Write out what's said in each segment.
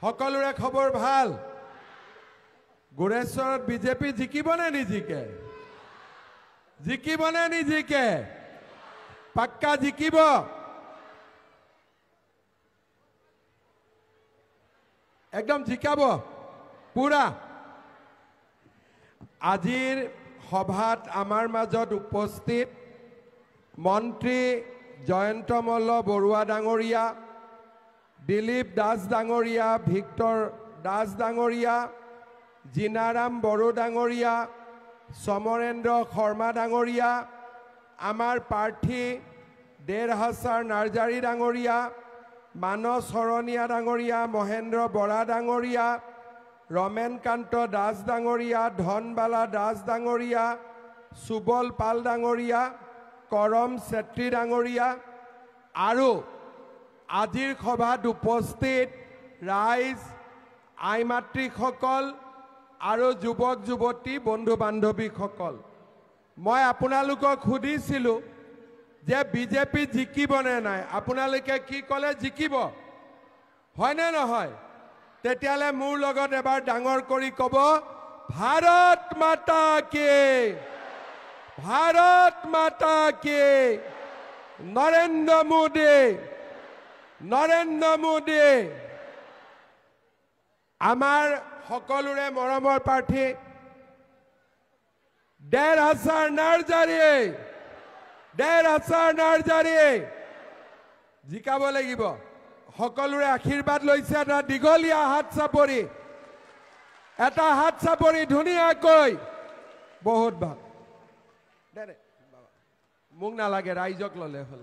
সকলোৰে খবৰ ভাল গোৰেশ্বৰত বিজেপি জিকিবনে নিজিকে জিকিবনে নিজিকে পাক্কা জিকিব একদম জিকাব পুৰা আজিৰ সভাত আমাৰ মাজত উপস্থিত মন্ত্ৰী জয়ন্ত মল্ল বৰুৱা ডাঙৰীয়া দিলীপ দাস ডাঙৰীয়া ভিক্টৰ দাস ডাঙৰীয়া জিনাৰাম বড়ো ডাঙৰীয়া সমৰেন্দ্ৰ শৰ্মা ডাঙৰীয়া আমাৰ প্ৰাৰ্থী দেৰ হাছাৰ নাৰ্জাৰী ডাঙৰীয়া মানস শৰণীয়া ডাঙৰীয়া মহেন্দ্ৰ বৰা ডাঙৰীয়া ৰমেনকান্ত দাস ডাঙৰীয়া ধনবালা দাস ডাঙৰীয়া সুবল পাল ডাঙৰীয়া কৰম চেত্ৰী ডাঙৰীয়া আৰু আজিৰ সভাত উপস্থিত ৰাইজ আই মাতৃসকল আৰু যুৱক যুৱতী বন্ধু বান্ধৱীসকল মই আপোনালোকক সুধিছিলোঁ যে বিজেপি জিকিবনে নাই আপোনালোকে কি ক'লে জিকিব হয়নে নহয় তেতিয়ালে মোৰ লগত এবাৰ ডাঙৰ কৰি ক'ব ভাৰত মাতা কি নৰেন্দ্ৰ মোদী আমাৰ সকলোৰে মৰমৰ প্ৰাৰ্থী দেৰ হাছাৰ নাৰ্জাৰী জিকাব লাগিব সকলোৰে আশীৰ্বাদ লৈছে এটা দীঘলীয়া হাত চাপৰি ধুনীয়াকৈ বহুত ভাল মোক নালাগে ৰাইজক ললে হল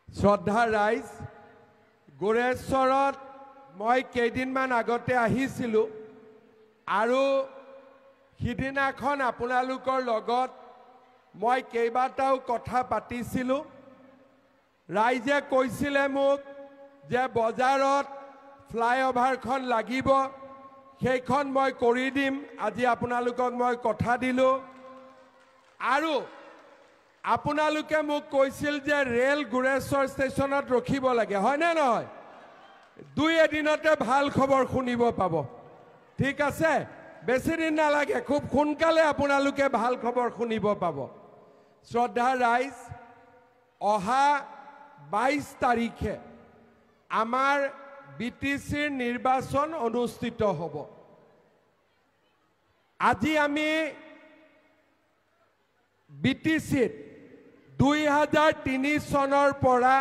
শ্ৰদ্ধা ৰাইজ গোৰেশ্বৰত মই কেইদিনমান আগতে আহিছিলোঁ আৰু সিদিনাখন আপোনালোকৰ লগত মই কেইবাটাও কথা পাতিছিলোঁ ৰাইজে কৈছিলে মোক যে বজাৰত ফ্লাইঅভাৰখন লাগিব সেইখন মই কৰি দিম আজি আপোনালোকক মই কথা দিলোঁ আৰু আপোনালোকে মোক কৈছিল যে ৰেল গোৰেশ্বৰ ষ্টেচনত ৰখিব লাগে হয়নে নহয় দুই এদিনতে ভাল খবৰ শুনিব পাব ঠিক আছে বেছি দিন নালাগে খুব সোনকালে আপোনালোকে ভাল খবৰ শুনিব পাব শ্ৰদ্ধা ৰাইজ অহা 22 তাৰিখে আমাৰ বিটিচিৰ নিৰ্বাচন অনুষ্ঠিত হ'ব আজি আমি বিটিচিত 2003 চনৰ পৰা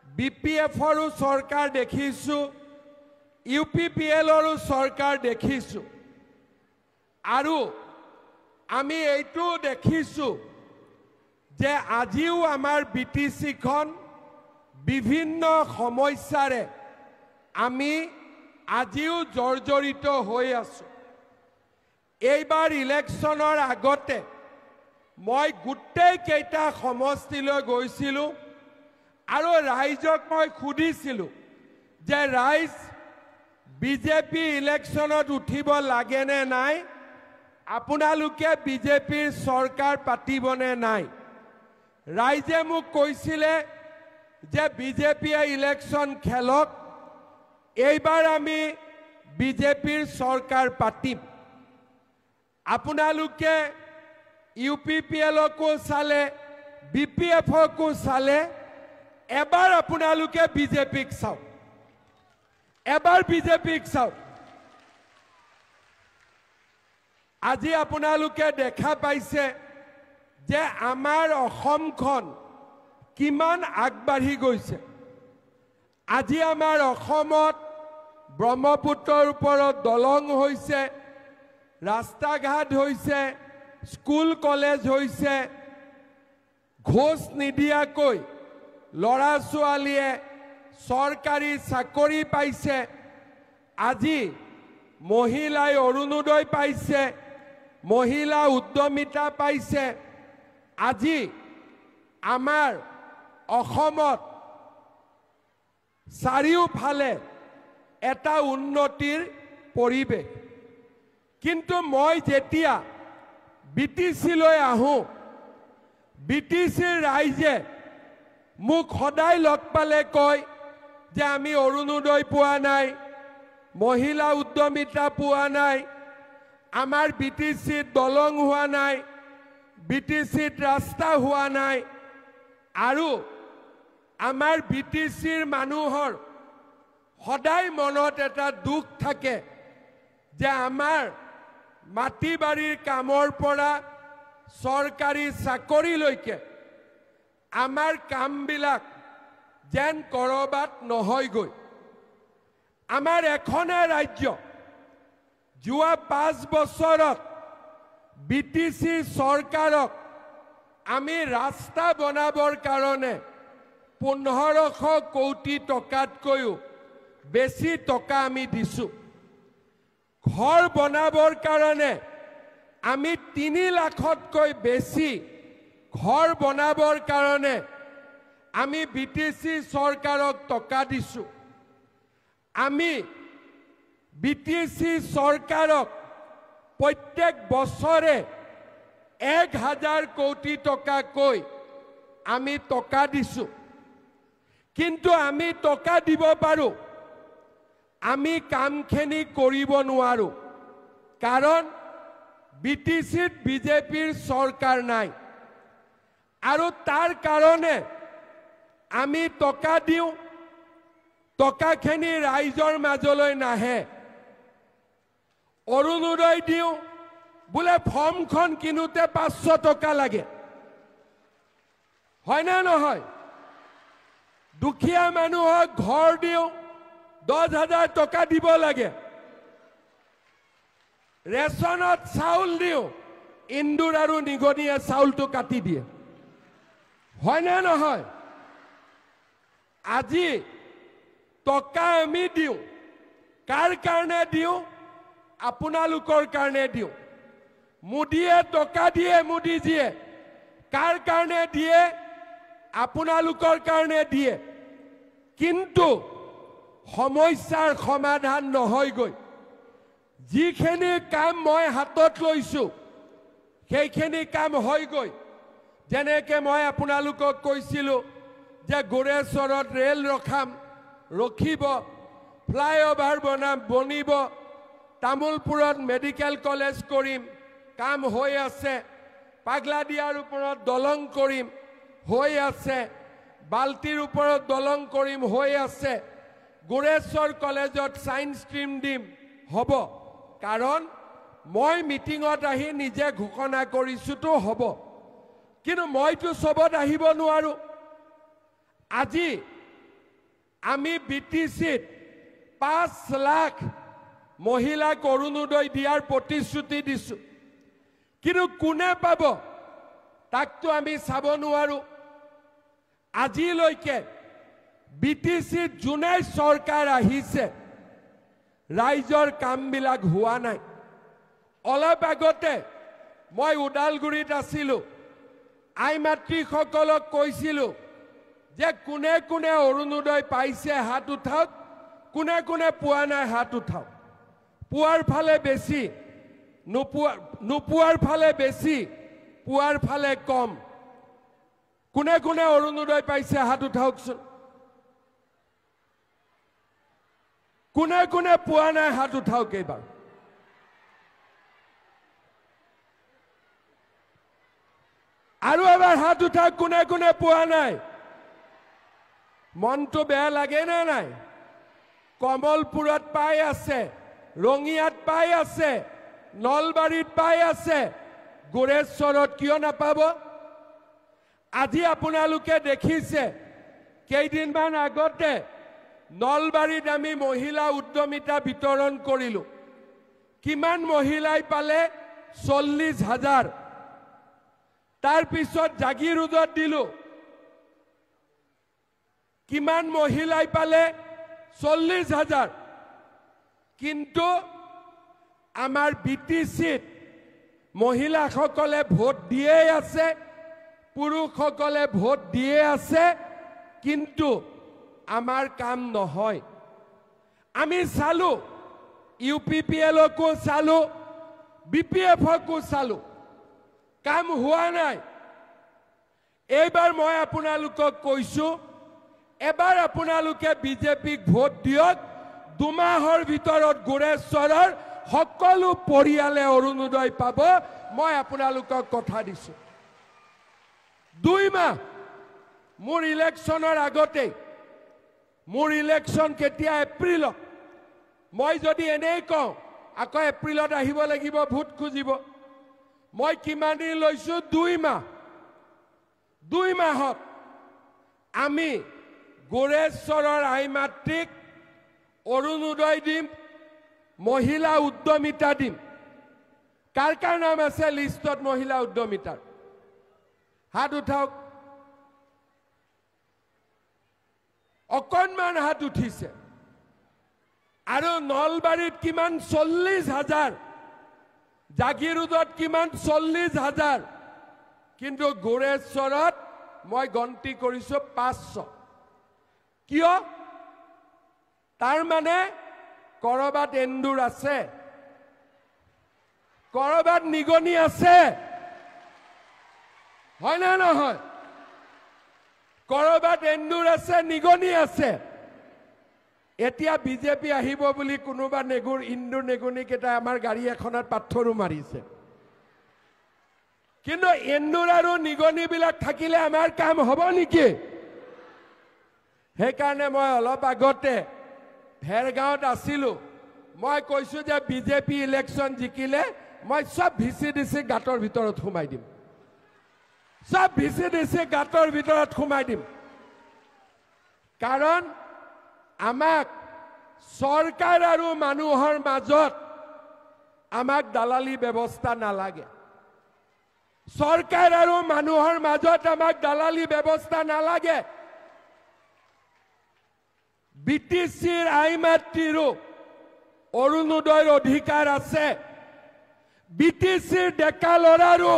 বিপিএফৰো চৰকাৰ দেখিছোঁ ইউপিপিএলৰো চৰকাৰ দেখিছোঁ আৰু আমি এইটো দেখিছোঁ যে আজিও আমাৰ বিটিচিখন বিভিন্ন সমস্যাৰে আমি আজিও জৰ্জৰিত হৈ আছোঁ এইবাৰ ইলেকশ্যনৰ আগতে মই গোটেই কেইটা সমষ্টিলৈ গৈছিলোঁ আৰু ৰাইজক মই সুধিছিলোঁ যে ৰাইজ বিজেপি ইলেকশ্যনত উঠিব লাগেনে নাই আপোনালোকে বিজেপিৰ চৰকাৰ পাতিবনে নাই ৰাইজে মোক কৈছিলে যে বিজেপিয়ে ইলেকশ্যন খেলক এইবাৰ আমি বিজেপিৰ চৰকাৰ পাতিম আপোনালোকে ইউপিপিএলকো চালে বিপিএফকো চালে এবাৰ আপোনালোকে বিজেপিক চাওক আজি আপোনালোকে দেখা পাইছে যে আমাৰ অসমখন কিমান আগবাঢ়ি গৈছে আজি আমাৰ অসমত ব্ৰহ্মপুত্ৰৰ ওপৰত দলং হৈছে ৰাস্তা ঘাট হৈছে স্কুল কলেজ হৈছে ঘোষ নিদিয়াকৈ ল'ৰা ছোৱালীয়ে চৰকাৰী চাকৰি পাইছে আজি মহিলাই অৰুণোদয় পাইছে মহিলা উদ্যমিতা পাইছে আজি আমাৰ অসমত চাৰিওফালে এটা উন্নতিৰ পৰিৱেশ কিন্তু মই যেতিয়া বিটিচিলৈ আহোঁ বিটিচিৰ ৰাইজে মোক সদায় লগ পালে কয় যে আমি অৰুণোদয় পোৱা নাই, মহিলা উদ্যমিতা পোৱা নাই, আমাৰ বিটিচিত দলং হোৱা নাই, বিটিচিত ৰাস্তা হোৱা নাই, আৰু আমাৰ বিটিচিৰ মানুহৰ সদায় মনত এটা দুখ থাকে যে আমাৰ মাটি বাৰীৰ কামৰ পৰা চৰকাৰী চাকৰিলৈকে আমাৰ কামবিলাক যেন কৰবাত নহয়গৈ। আমাৰ এখনে ৰাজ্য যোৱা 5 বছৰত বিটিচি চৰকাৰক আমি ৰাস্তা বনাবৰ কাৰণে 1500 কোটি টকাতকৈও বেছি টকা আমি দিছোঁ। ঘৰ বনাবৰ কাৰণে আমি 3 লাখতকৈ বেছি ঘৰ বনাবৰ কাৰণে আমি বিটিচি চৰকাৰক টকা দিছোঁ। আমি বিটিচি চৰকাৰক প্ৰত্যেক বছৰে 1000 কোটি টকাকৈ আমি টকা দিছোঁ। কিন্তু আমি টকা দিব পাৰোঁ, আমি কামখিনি কৰিব নোৱাৰোঁ, কাৰণ বিটিচিত বিজেপিৰ চৰকাৰ নাই। আৰু তাৰ কাৰণে আমি টকা দিওঁ, টকাখিনি ৰাইজৰ মাজলৈ নাহে। অৰুণোদয় দিওঁ, বোলে ফৰ্মখন কিনোতে 500 টকা লাগে, হয় না নহয়? দুখীয়া মানুহক ঘৰ দিওঁ, 10,000 টকা দিব লাগে। ৰেচনত চাউল দিওঁ, ইন্দুৰ আৰু নিগনিয়ে চাউলটো কাটি দিয়ে, হয় না নহয়? আজি টকা আমি দিওঁ, কাৰ কাৰণে দিওঁ? আপোনালোকৰ কাৰণে দিওঁ। মোদীয়ে টকা দিয়ে, মোদীজীয়ে কাৰ কাৰণে দিয়ে? আপোনালোকৰ কাৰণে দিয়ে। কিন্তু সমস্যাৰ সমাধান নহয়গৈ। যিখিনি কাম মই হাতত লৈছোঁ সেইখিনি কাম হয়গৈ। যেনেকৈ মই আপোনালোকক কৈছিলোঁ যে গোৰেশ্বৰত ৰেল ৰখিব, ফ্লাইঅভাৰ বনিব, তামোলপুৰত মেডিকেল কলেজ কৰিম, কাম হৈ আছে। পাগলাদিয়াৰ ওপৰত দলং কৰিম, হৈ আছে। বাল্টিৰ ওপৰত দলং কৰিম, হৈ আছে। গোৰেশ্বৰ কলেজত ছায়েন্স ষ্ট্ৰীম দিম, হ'ব। কাৰণ মই মিটিঙত আহি নিজে ঘোষণা কৰিছোঁতো হ'ব, কিন্তু মইতো চবত আহিব নোৱাৰোঁ। আজি আমি বিটিচিত 5 লাখ মহিলাক অৰুণোদয় দিয়াৰ প্ৰতিশ্ৰুতি দিছোঁ, কিন্তু কোনে পাব তাকতো আমি চাব নোৱাৰোঁ। আজিলৈকে বিটিচিত যোনে চৰকাৰ আহিছে, ৰাইজৰ কামবিলাক হোৱা নাই। অলপ আগতে মই ওদালগুৰিত আছিলোঁ, আই মাতৃসকলক কৈছিলোঁ যে কোনে কোনে অৰুণোদয় পাইছে হাত উঠাওক, কোনে কোনে পোৱা নাই হাত উঠাওক। পোৱাৰ ফালে বেছি, নোপোৱাৰ ফালে বেছি, পোৱাৰ ফালে কম। কোনে কোনে অৰুণোদয় পাইছে হাত উঠাওকচোন। কোনে কোনে পোৱা নাই হাত উঠাওক এইবাৰ। আৰু এবাৰ হাত উঠাওক, কোনে কোনে পোৱা নাই। মনটো বেয়া লাগে নে নাই? কমলপুৰত পাই আছে, ৰঙিয়াত পাই আছে, নলবাৰীত পাই আছে, গোৰেশ্বৰত কিয় নাপাব? আজি আপোনালোকে দেখিছে, কেইদিনমান আগতে নলবাৰীত আমি মহিলা উদ্যমিতা বিতৰণ কৰিলোঁ। কিমান মহিলাই পালে? 40,000। তাৰপিছত জাগিৰোডত দিলোঁ, কিমান মহিলাই পালে? 40,000। কিন্তু আমাৰ বিটিচিত মহিলাসকলে ভোট দিয়ে আছে, পুৰুষসকলে ভোট দিয়ে আছে, কিন্তু আমাৰ কাম নহয়। আমি চালোঁ, UPPLকো চালোঁ, BPFকো চালোঁ, কাম হোৱা নাই। এইবাৰ মই আপোনালোকক কৈছোঁ, এবাৰ আপোনালোকে বিজেপিক ভোট দিয়ক 2 মাহৰ ভিতৰত গোৰেশ্বৰৰ সকলো পৰিয়ালে অৰুণোদয় পাব মই আপোনালোকক কথা দিছো 2 মাহ মোৰ ইলেকশ্যনৰ আগতে মোৰ ইলেকশ্যন কেতিয়া এপ্ৰিলত মই যদি এনেই কওঁ আকৌ এপ্ৰিলত আহিব লাগিব ভোট খুজিব মই কিমান দিন লৈছো 2 মাহ 2 মাহত আমি গোৰেশ্বৰৰ আইমাতৃক অৰুণোদয় দিম মহিলা উদ্যমিতা দিম কাৰ কাৰ নাম আছে লিষ্টত মহিলা উদ্যমিতাৰ হাত উঠাওক অকণমান হাত উঠিছে আৰু নলবাৰীত কিমান 40,000 জাগিৰোডত কিমান 40,000 কিন্তু গোৰেশ্বৰত মই গন্তি কৰিছো 500 কিয় তাৰ মানে কৰবাত এন্দুৰ আছে কৰবাত নিগনি আছে হয় না নহয় কৰবাত এন্দুৰ আছে নিগনি আছে এতিয়া বিজেপি আহিব বুলি কোনোবা নেগুৰ ইন্দুৰ নেগুনি কেটা আমাৰ গাড়ী এখনত পাথৰো মাৰিছে কিন্তু এন্দুৰ আৰু নিগনি বিলাক থাকিলে আমাৰ কাম হ'ব নেকি সেইকাৰণে মই অলপ আগতে ভেৰগাঁৱত আছিলো মই কৈছো যে বিজেপি ইলেকশ্যন জিকিলে মই সব ভিচিডিসি গাঁতৰ ভিতৰত সোমাই দিম সব ভিচিডিসি গাঁতৰ ভিতৰত সোমাই দিম কাৰণ আমাক সৰকাৰ আৰু মানুহৰ মাজত আমাক দালালি ব্যৱস্থা নালাগে সৰকাৰ আৰু মানুহৰ মাজত আমাক দালালি ব্যৱস্থা নালাগে বিটিসিৰ আইমাতৃৰো অৰুণোদয়ৰ অধিকাৰ আছে বিটিসিৰ ডেকা লৰাৰো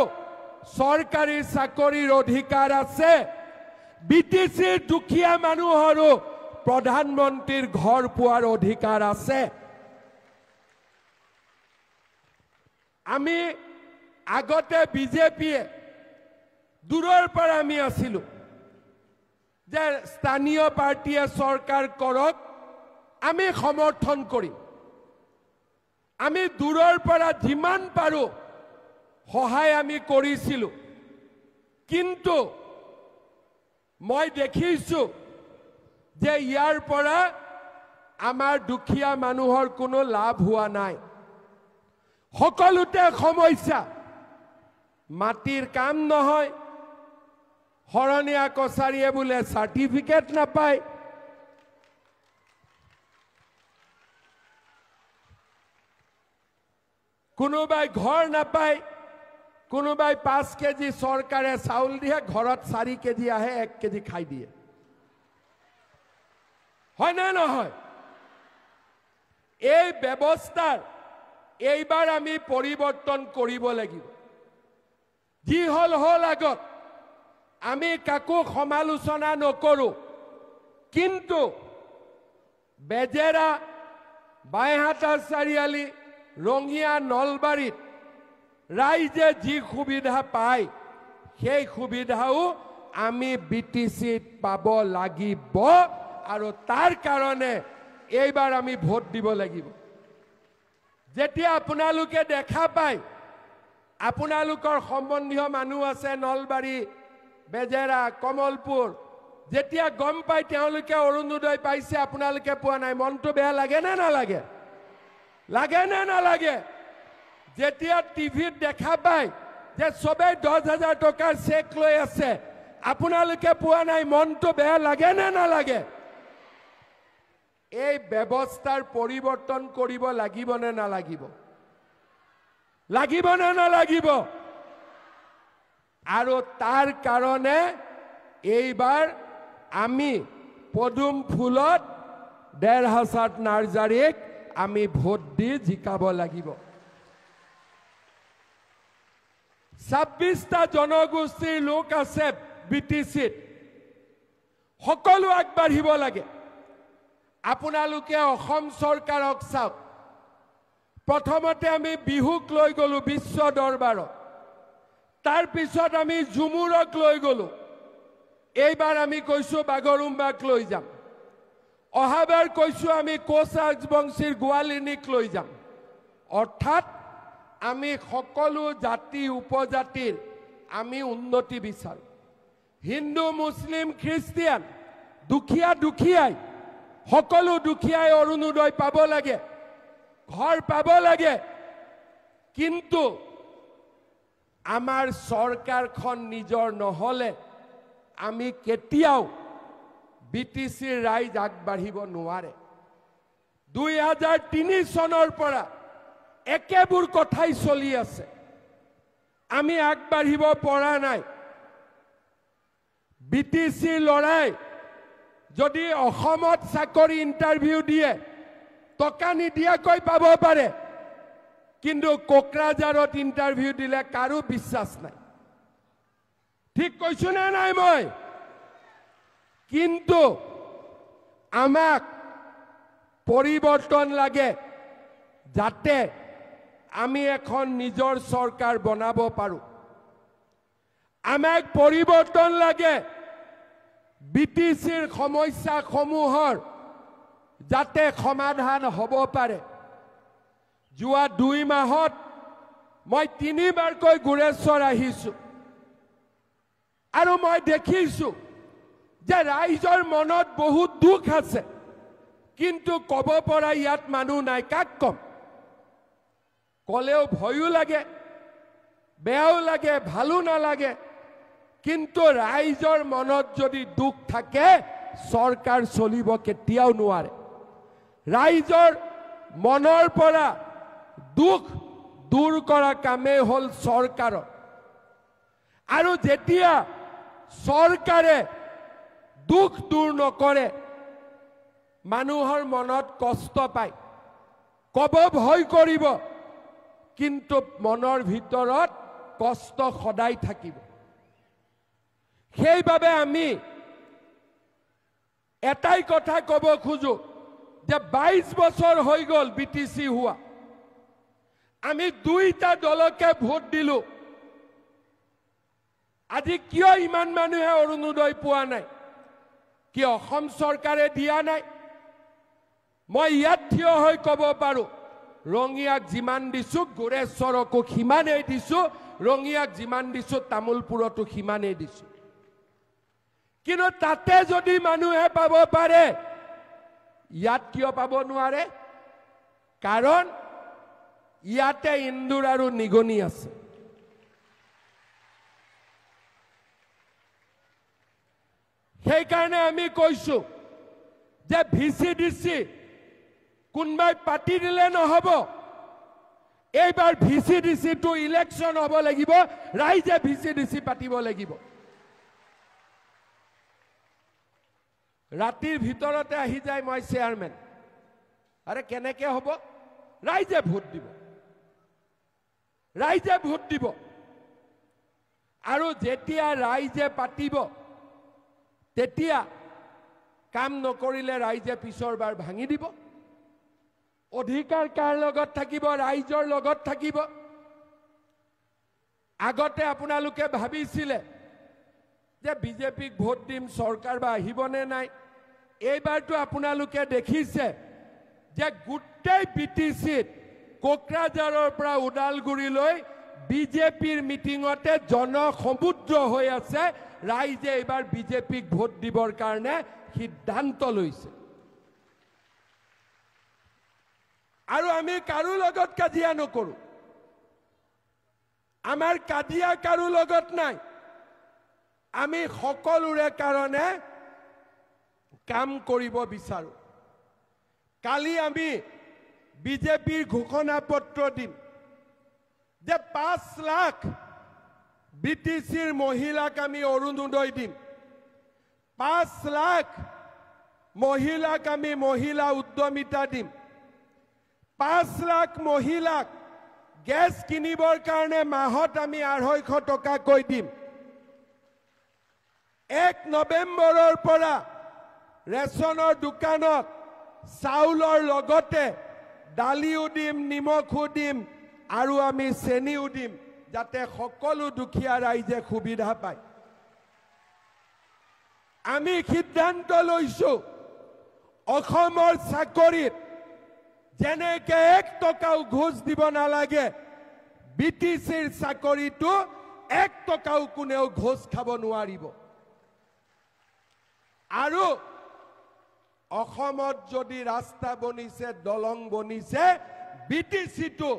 সৰকাৰী চাকৰিৰ অধিকাৰ আছে বিটিসিৰ দুখীয়া মানুহৰো প্ৰধানমন্ত্ৰীৰ ঘৰ পোৱাৰ অধিকাৰ আছে আমি আগতে বিজেপিয়ে দূৰৰ পৰা আমি আছিলো যে স্থানীয় পাৰ্টিয়ে সৰকাৰ কৰক আমি সমৰ্থন কৰিম আমি দূৰৰ পৰা যিমান পাৰো সহায় আমি কৰিছিলো কিন্তু মই দেখিছো যে ইয়াৰ পৰা আমাৰ দুখীয়া মানুহৰ কোনো লাভ হোৱা নাই সকলোতে সমস্যা মাটিৰ কাম নহয় হৰণীয়া কছাৰীয়ে বোলে সাৰ্টিফিকেট নাপায় কোনোবাই ঘৰ নাপায় কোনোবাই 5 কেজি সৰকাৰে চাউল দিয়ে ঘৰত 4 কেজি আহে 1 কেজি খাই দিয়ে হয় না নহয় এই ব্যৱস্থাৰ এইবাৰ আমি পৰিৱৰ্তন কৰিব লাগিব যি হল আগত আমি কাকো সমালোচনা নকৰো কিন্তু বেজেৰা বাইহাটা চাৰিআলি ৰঙিয়া নলবাৰীত ৰাইজে যি সুবিধা পায় সেই সুবিধাও আমি বিটিসিত পাব লাগিব আৰু তাৰ কাৰণে এইবাৰ আমি ভোট দিব লাগিব যেতিয়া আপোনালোকে দেখা পায় আপোনালোকৰ সম্বন্ধীয় মানুহ আছে নলবাৰী বেজেৰা কমলপুৰ যেতিয়া গম পায় তেওঁলোকে অৰুণোদয় পাইছে আপোনালোকে পোৱা নাই মনটো বেয়া লাগে না নালাগে লাগে না নালাগে যেতিয়া টিভিত দেখা পায় যে সবে 10,000 টকাৰ চেক লৈ আছে আপোনালোকে পোৱা নাই মনটো বেয়া লাগে না নালাগে এই ব্যৱস্থাৰ পৰিৱৰ্তন কৰিব লাগিব নে নালাগিব লাগিব না নালাগিব আৰু তাৰ কাৰণে এইবাৰ আমি পদুম ফুলত 1,500 নাৰ্জাৰীক আমি ভোট দি জিকাব লাগিব 26টা জনগোষ্ঠীৰ লোক আছে বিটিসিত সকলো আগবাঢ়িব লাগে আপোনালোকে অসম চৰকাৰক চাওক প্ৰথমতে আমি বিহুক লৈ গলো বিশ্ব দৰবাৰত তাৰ পিছত আমি ঝুমুৰক লৈ গলো এইবাৰ আমি কৈছো বাগৰুম্বাক লৈ যাম অহাবাৰ কৈছো আমি কোচ ৰাজবংশীৰ গোৱালিনীক লৈ যাম অৰ্থাৎ আমি সকলো জাতি উপজাতিৰ আমি উন্নতি বিচাৰো হিন্দু মুছলিম খ্ৰীষ্টিয়ান দুখীয়াই সকলো দুখীয়াই অৰুণোদয় পাব লাগে ঘৰ পাব লাগে কিন্তু আমাৰ চৰকাৰখন নিজৰ নহলে আমি কেতিয়াও বিটিচিৰ ৰাইজ আগবাঢ়িব নোৱাৰে 2003 চনৰ পৰা একেবোৰ কথাই চলি আছে আমি আগবাঢ়িব পৰা নাই বিটিচিৰ লৰাই যদি অসমত চাকৰি ইন্টাৰভিউ দিয়ে টকা নিদিয়াকৈ পাব পাৰে কিন্তু কোকৰাঝাৰত ইন্টাৰভিউ দিলে কাৰো বিশ্বাস নাই ঠিক কৈছো না নাই মই কিন্তু আমাক পৰিৱৰ্তন লাগে যাতে আমি এখন নিজৰ চৰকাৰ বনাব পাৰো আমাক পৰিৱৰ্তন লাগে বিটিচিৰ সমস্যা সমূহৰ যাতে সমাধান হ'ব পাৰে যোৱা 2 মাহত মই 3 বাৰকৈ গুৰেশ্বৰ আহিছো আৰু মই দেখিছো যে ৰাইজৰ মনত বহুত দুখ আছে কিন্তু কব পৰা ইয়াত মানুহ নাই কাক কম কলেও ভয়ও লাগে বেয়াও লাগে ভালো নালাগে কিন্তু ৰাইজৰ মনত যদি দুখ থাকে চৰকাৰ চলিব কেতিয়াও নোৱাৰে ৰাইজৰ মনৰ পৰা দুখ দূৰ কৰা কামে হল চৰকাৰৰ আৰু যেতিয়া চৰকাৰে দুখ দূৰ নকৰে মানুহৰ মনত কষ্ট পায় কব ভয় কৰিব কিন্তু মনৰ ভিতৰত কষ্ট সদায় থাকিব সেইবাবে আমি এটাই কথা কব খুজো যে 22 বছৰ হৈ গল বিটিচি হোৱা আমি দুইটা দলকে ভোট দিলো আজি কিয় ইমান মানুহে অৰুণোদয় পোৱা নাই কি অসম চৰকাৰে দিয়া নাই মই ইয়াত থিয় হৈ কব পাৰো ৰঙিয়াক যিমান দিছো গুৰেশ্বৰকো সিমানেই দিছো ৰঙিয়াক যিমান দিছো তামুলপুৰতো সিমানেই দিছো কিন্তু তাতে যদি মানুহে পাব পাৰে ইয়াত কিয় পাব নোৱাৰে কাৰণ ইয়াতে ইন্দুৰ আৰু নিগনি আছে সেইকাৰণে আমি কৈছো যে ভিচিডিসি কোনবাই পাতি দিলে নহব এইবাৰ ভিচিডিসি টু ইলেকশন হ'ব লাগিব ৰাইজে ভিচিডিসি পাতিব লাগিব ৰাতিৰ ভিতৰতে আহি যায় মই চেয়াৰম্যান আৰে কেনেকে হ'ব ৰাইজে ভোট দিব আৰু যেতিয়া ৰাইজে পাতিব তেতিয়া কাম নকৰিলে ৰাইজে পিছৰ বাৰ ভাঙি দিব অধিকাৰ কাৰ লগত থাকিব ৰাইজৰ লগত থাকিব আগতে আপোনালোকে ভাবিছিলে যে বিজেপিক ভোট দিম চৰকাৰ বা আহিবনে নাই এইবাৰটো আপোনালোকে দেখিছে যে গোটেই বিটিচিত কোকৰাঝাৰৰ পৰা উদালগুৰিলৈ বিজেপিৰ মিটিঙতে জনসমুদ্ৰ হৈ আছে ৰাইজে এইবাৰ বিজেপিক ভোট দিবৰ কাৰণে সিদ্ধান্ত লৈছে আৰু আমি কাৰো লগত কাজিয়া নকৰো আমাৰ কাজিয়া কাৰো লগত নাই আমি সকলোৰে কাৰণে কাম কৰিব বিচাৰো কালি আমি বিজেপিৰ ঘোষণা পত্ৰ দিম যে 5 লাখ বিটিচিৰ মহিলাক আমি অৰুণোদয় দিম 5 লাখ মহিলাক আমি মহিলা উদ্যমিতা দিম 5 লাখ মহিলাক গ্যাস কিনিবৰ কাৰণে মাহত আমি 250 টকাকৈ দিম 1 নৱেম্বৰৰ পৰা ৰেচনৰ দোকানত চাউলৰ লগতে দালিও দিম নিমখো দিম আৰু আমি চেনিও দিম যাতে সকলো দুখীয়া ৰাইজে সুবিধা পায় আমি সিদ্ধান্ত লৈছো অসমৰ চাকৰিত যেনেকে 1 টকাও ঘোষ দিব নালাগে বিটিচিৰ চাকৰিটো 1 টকাও কোনেও ঘোষ খাব নোৱাৰিব আৰু অসমত যদি ৰাস্তা বনিছে দলং বনিছে বিটিচিটো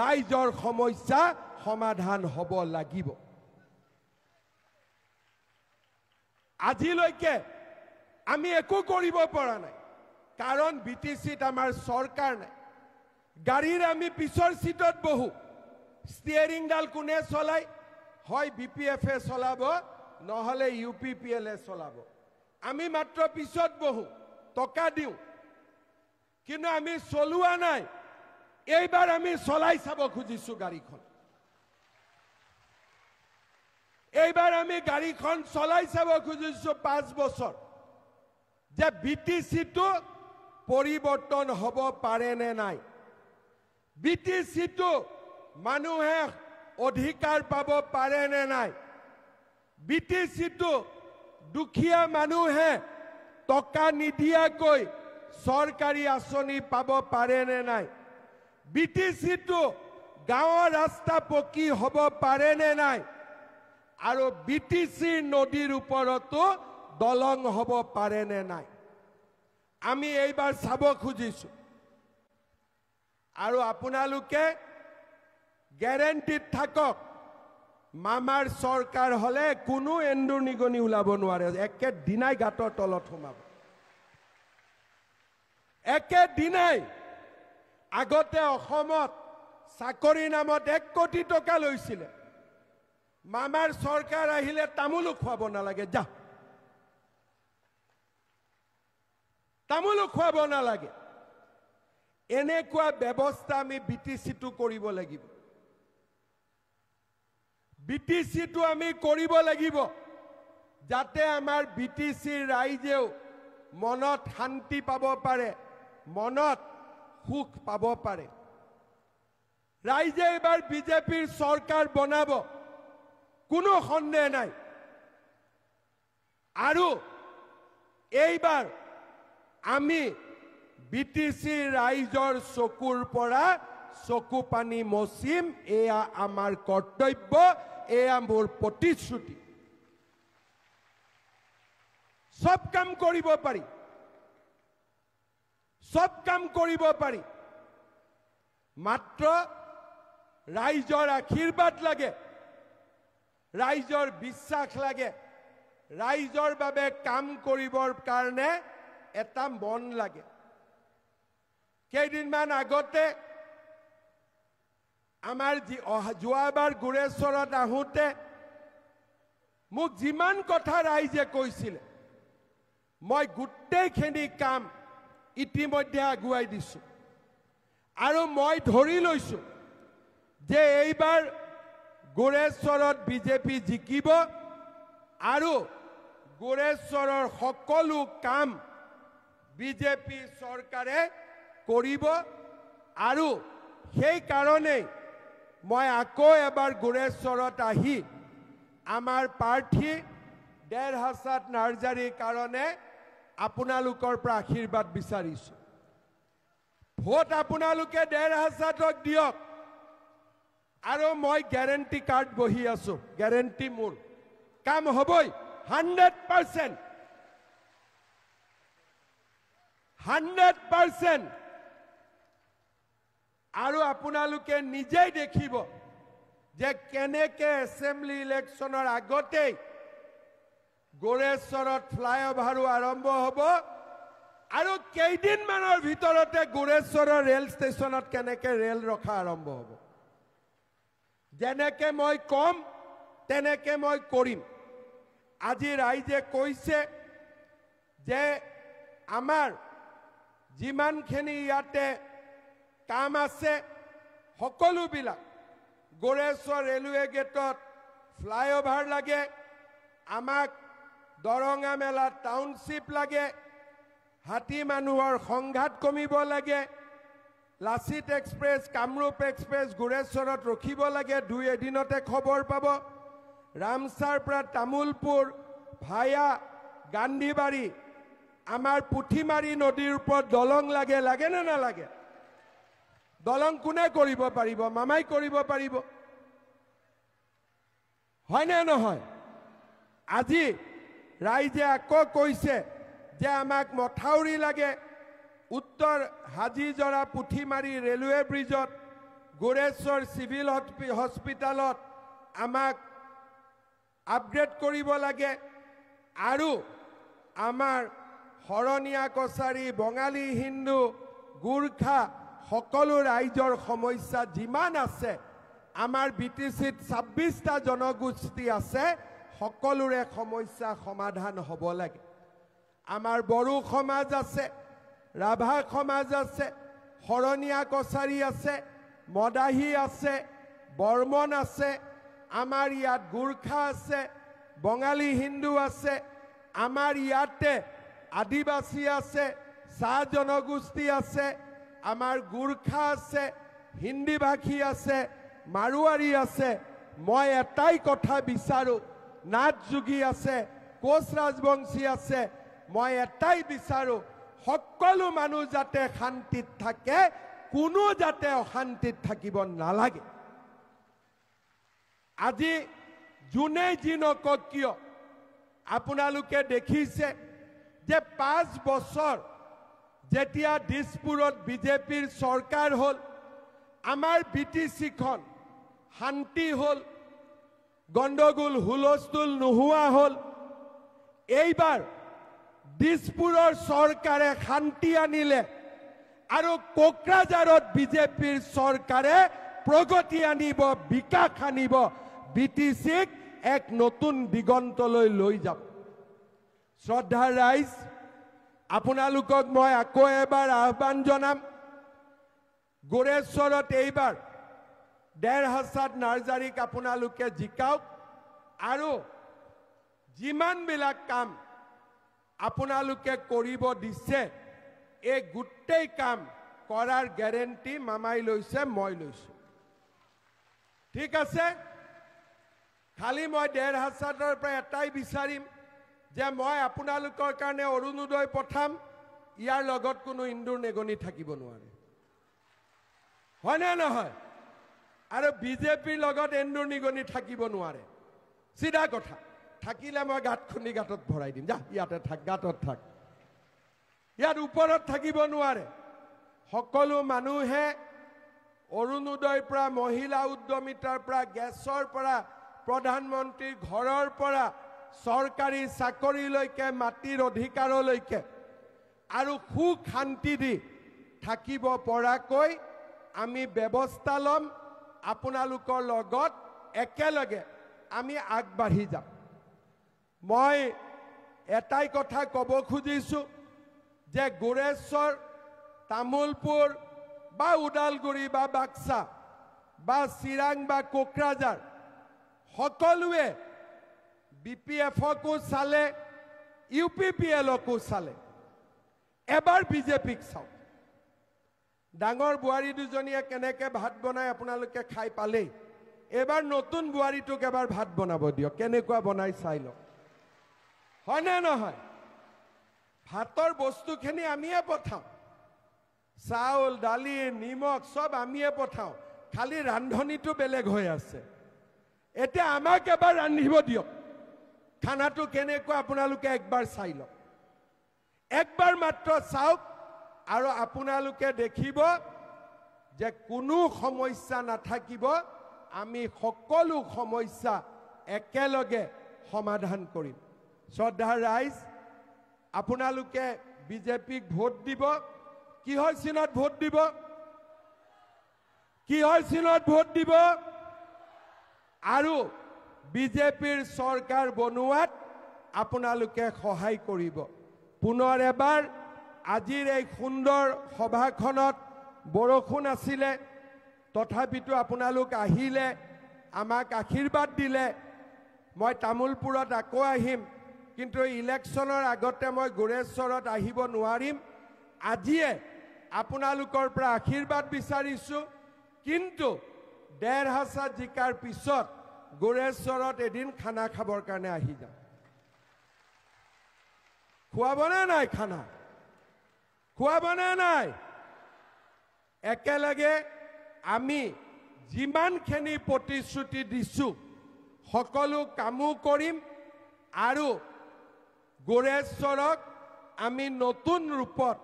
ৰাইজৰ সমস্যা সমাধান হ'ব লাগিব আজিলৈকে আমি একো কৰিব পৰা নাই কাৰণ বিটিচিত আমাৰ সৰকাৰ নাই গাড়ীৰ আমি পিছৰ সিটত বহু স্টিয়াৰিং ডাল কোনে চলাই হয় বিপিএফ এ চলাব নহলে ইউপিপিএল এ চলাব আমি মাত্ৰ পিছত বহু টকা দিও কিন্তু আমি চলোৱা নাই এইবাৰ আমি চলাই চাব খুজিছো গাড়ীখন এইবাৰ আমি গাড়ীখন চলাই চাব খুজিছো 5 বছৰ যে বিটিচিটো পৰিৱৰ্তন হ'ব পাৰে নে নাই বিটিচিটো মানুহে অধিকাৰ পাব পাৰে নে নাই বিটিচিটো দুখীয়া মানুহে টকা নিদিয়াকৈ চৰকাৰী আঁচনি পাব পাৰে নে নাই বিটিচিটো গাঁৱৰ ৰাস্তা পকী হ'ব পাৰে নে নাই আৰু বিটিচি নদীৰ ওপৰতো দলং হ'ব পাৰে নে নাই আমি এইবাৰ চাব খুজিছো আৰু আপোনালোকে গ্যাৰান্টিত থাকক মামাৰ সৰকাৰ হলে কোনো এন্দুৰ নিগনি উলাব নোৱাৰে একে দিনাই গাতৰ তলত সোমাব একে দিনাই আগতে অসমত চাকৰি নামত 1 কোটি টকা লৈছিল মামাৰ সৰকাৰ আহিলে তামুল খুৱাব নালাগে যা তামুল খুৱাব নালাগে এনেকুৱা ব্যৱস্থা আমি বিটিচিটো কৰিব লাগিব বিটিচিটো আমি কৰিব লাগিব যাতে আমাৰ বিটিচি ৰাইজেও মনত শান্তি পাব পাৰে মনত সুখ পাব পাৰে ৰাইজে এবাৰ বিজেপিৰ সৰকাৰ বনাব কোনো সন্দেহ নাই আৰু এইবাৰ আমি বিটিচি ৰাইজৰ চকুৰ পৰা চকু পানী মচিম এয়া আমাৰ কৰ্তব্য এয়া মোৰ প্ৰতিশ্ৰুতি সব কাম কৰিব পাৰি সব কাম কৰিব পাৰি মাত্ৰ ৰাইজৰ আশীৰ্বাদ লাগে ৰাইজৰ বিশ্বাস লাগে ৰাইজৰ বাবে কাম কৰিবৰ কাৰণে এটা মন লাগে কেইদিনমান আগতে আমাৰ যোৱাবাৰ গুৰেশ্বৰত আহোঁতে মোক যিমান কথা ৰাইজে কৈছিল মই গোটেইখিনি কাম ইতিমধ্যে আগুৱাই দিছো আৰু মই ধৰি লৈছো যে এইবাৰ গুৰেশ্বৰত বিজেপি জিকিব আৰু গুৰেশ্বৰৰ সকলো কাম বিজেপি সৰকাৰে কৰিব আৰু সেই কাৰণে মই আকৌ এবাৰ গুৰেশ্বৰত আহি আমাৰ প্ৰাৰ্থী দেৰহাছাত নাৰ্জাৰীৰ কাৰণে আপোনালোকৰ পৰা আশীৰ্বাদ বিচাৰিছো ভোট আপোনালোকে দেৰহাছাতক দিয়ক আৰু মই গ্যাৰান্টি কাৰ্ড বহি আছো গ্যাৰান্টি মোৰ কাম হ'বই 100% 100% আৰু আপোনালোকে নিজেই দেখিব যে কেনেকে এছেম্বলি ইলেকশ্যনৰ আগতে গুৰেশ্বৰত ফ্লাইঅভাৰো আৰম্ভ হ'ব আৰু কেইদিনমানৰ ভিতৰতে গুৰেশ্বৰৰ ৰেল ষ্টেচনত কেনেকে ৰেল ৰখা আৰম্ভ হ'ব যেনেকে মই কম তেনেকে মই কৰিম আজি ৰাইজে কৈছে যে আমাৰ যিমানখিনি ইয়াতে কাম আছে সকলোবিলাক গুৰেশ্বৰ ৰেলৱে গেটত ফ্লাইঅভাৰ লাগে আমাক দৰঙা মেলা টাউনশ্বিপ লাগে হাতী মানুহৰ সংঘাত কমিব লাগে লাচিত এক্সপ্ৰেছ কামৰূপ এক্সপ্ৰেছ গুৰেশ্বৰত ৰখিব লাগে 2 এদিনতে খবৰ পাব ৰামসাৰ পৰা তামুলপুৰ ভায়া গান্ধীবাৰী আমাৰ পুথিমাৰী নদীৰ ওপৰত দলং লাগে, লাগে নে নালাগে? দলং কোনে কৰিব পাৰিব? মামাই কৰিব পাৰিব, হয়নে নহয়? আজি ৰাইজে আকৌ কৈছে যে আমাক মথাউৰি লাগে। উত্তৰ হাজিজৰা পুথিমাৰী ৰেলৱে ব্ৰিজত, গোৰেশ্বৰ চিভিল হস্পিটালত আমাক আপগ্ৰেড কৰিব লাগে। আৰু আমাৰ শৰণীয়া কছাৰী, বঙালী, হিন্দু, গোৰ্খা সকলো ৰাইজৰ সমস্যা যিমান আছে, আমাৰ BTCত 26টা জনগোষ্ঠী আছে, সকলোৰে সমস্যা সমাধান হ'ব লাগে। আমাৰ বড়ো সমাজ আছে, ৰাভা সমাজ আছে, শৰণীয়া কছাৰী আছে, মদাহী আছে, বৰ্মন আছে, আমাৰ ইয়াত গোৰ্খা আছে, বঙালী হিন্দু আছে, আমাৰ ইয়াতে আদিবাসী আছে, চাহ জনগোষ্ঠী আছে, আমাৰ গোৰ্খা আছে, হিন্দী ভাষী আছে, মাৰোৱাৰী আছে। মই এটাই কথা বিচাৰোঁ, নাথ যোগী আছে, কোচ ৰাজবংশী আছে, মই এটাই বিচাৰোঁ সকলো মানুহ যাতে শান্তিত থাকে, কোনো যাতে অশান্তিত থাকিব নালাগে। আজি যোনে যি নকক কিয়, আপোনালোকে দেখিছে যে 5 বছৰ যেতিয়া দিছপুৰত বিজেপিৰ চৰকাৰ হ'ল, আমাৰ BTCখন শান্তি হ'ল, গণ্ডগোল হুলস্থুল নোহোৱা হ'ল। এইবাৰ দিছপুৰৰ চৰকাৰে শান্তি আনিলে আৰু কোকৰাঝাৰত বিজেপিৰ চৰকাৰে প্ৰগতি আনিব, বিকাশ আনিব, BTCক এক নতুন দিগন্তলৈ লৈ যাব। শ্ৰদ্ধাৰ ৰাইজ, আপোনালোকক মই আকৌ এবাৰ আহ্বান জনাম, গোৰেশ্বৰত এইবাৰ 1.5 নাৰ্জাৰীক আপোনালোকে জিকাওক আৰু যিমানবিলাক কাম আপোনালোকে কৰিব দিছে, এই গোটেই কাম কৰাৰ গ্যাৰেণ্টি মামাই লৈছে, মই লৈছোঁ। ঠিক আছে? খালি মই 1.5 পৰা এটাই বিচাৰিম যে মই আপোনালোকৰ কাৰণে অৰুণোদয় পঠাম, ইয়াৰ লগত কোনো ইন্দুৰ নেগনি থাকিব নোৱাৰে, হয়নে নহয়? আৰু বিজেপিৰ লগত এন্দুৰ নিগনি থাকিব নোৱাৰে, চিধা কথা। থাকিলে মই গাঁত খুন্দি গাঁতত ভৰাই দিম, যা ইয়াতে থাক, গাঁতত থাক, ইয়াত ওপৰত থাকিব নোৱাৰে। সকলো মানুহে অৰুণোদয়ৰ পৰা, মহিলা উদ্যমিতাৰ পৰা, গেছৰ পৰা, প্ৰধানমন্ত্ৰীৰ ঘৰৰ পৰা, চৰকাৰী চাকৰিলৈকে, মাটিৰ অধিকাৰলৈকে আৰু সুখ শান্তি দি থাকিব পৰাকৈ আমি ব্যৱস্থা ল'ম। আপোনালোকৰ লগত একেলগে আমি আগবাঢ়ি যাম। মই এটাই কথা ক'ব খুজিছোঁ যে গোৰেশ্বৰ, তামোলপুৰ বা ওদালগুৰি বা বাক্সা বা চিৰাং বা কোকৰাঝাৰ সকলোৱে BPFকো চালে, UPPLকো চালে, এবাৰ বিজেপিক চাওক। ডাঙৰ বোৱাৰী দুজনীয়ে কেনেকৈ ভাত বনাই আপোনালোকে খাই পালেই, এবাৰ নতুন বোৱাৰীটোক এবাৰ ভাত বনাব দিয়ক, কেনেকুৱা বনাই চাই লওক, হয়নে নহয়? ভাতৰ বস্তুখিনি আমিয়ে পঠাওঁ, চাউল, দালি, নিমখ চব আমিয়ে পঠাওঁ, খালি ৰান্ধনীটো বেলেগ হৈ আছে। এতিয়া আমাক এবাৰ ৰান্ধিব দিয়ক, খানাটো কেনেকুৱা আপোনালোকে একবাৰ চাই লওক, একবাৰ মাত্ৰ চাওক আৰু আপোনালোকে দেখিব যে কোনো সমস্যা নাথাকিব। আমি সকলো সমস্যা একেলগে সমাধান কৰিম। শ্ৰদ্ধাৰ ৰাইজ, আপোনালোকে বিজেপিক ভোট দিব। কিহৰ চিনত ভোট দিব? কিহৰ চিনত ভোট দিব? আৰু বিজেপিৰ চৰকাৰ বনোৱাত আপোনালোকে সহায় কৰিব। পুনৰ এবাৰ আজিৰ এই সুন্দৰ সভাখনত বৰষুণ আছিলে, তথাপিতো আপোনালোক আহিলে, আমাক আশীৰ্বাদ দিলে। মই তামোলপুৰত আকৌ আহিম, কিন্তু ইলেকশ্যনৰ আগতে মই গোৰেশ্বৰত আহিব নোৱাৰিম। আজিয়ে আপোনালোকৰ পৰা আশীৰ্বাদ বিচাৰিছোঁ, কিন্তু 1.5 জিকাৰ পিছত গোৰেশ্বৰত এদিন খানা খাবৰ কাৰণে আহি যাম। খুৱাবনে নাই খানা খুৱাবনে নাই একেলগে আমি যিমানখিনি প্ৰতিশ্ৰুতি দিছোঁ সকলো কামো কৰিম আৰু গোৰেশ্বৰক আমি নতুন ৰূপত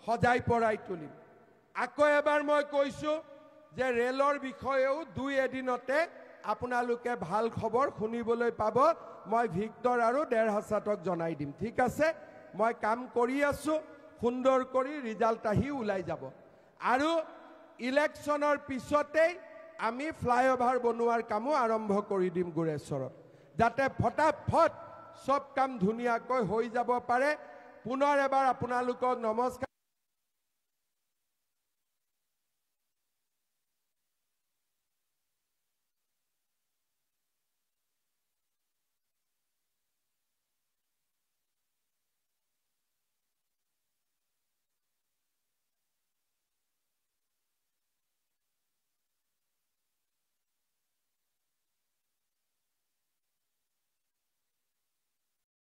সজাই পৰাই তুলিম আকৌ এবাৰ মই কৈছোঁ যে ৰেলৰ বিষয়েও 2 এদিনতে আপোনালোকে ভাল খবৰ শুনিবলৈ পাব মই ভিক্টৰ আৰু দেৰহাছাতক জনাই দিম ঠিক আছে মই কাম কৰি আছোঁ সুন্দৰ কৰি ৰিজাল্ট আহি ওলাই যাব আৰু ইলেকশ্যনৰ পিছতেই আমি ফ্লাইঅভাৰ বনোৱাৰ কামো আৰম্ভ কৰি দিম গোৰেশ্বৰত যাতে ফটাফট সব কাম ধুনীয়াকৈ হৈ যাব পাৰে পুনৰ এবাৰ আপোনালোকক নমস্কাৰ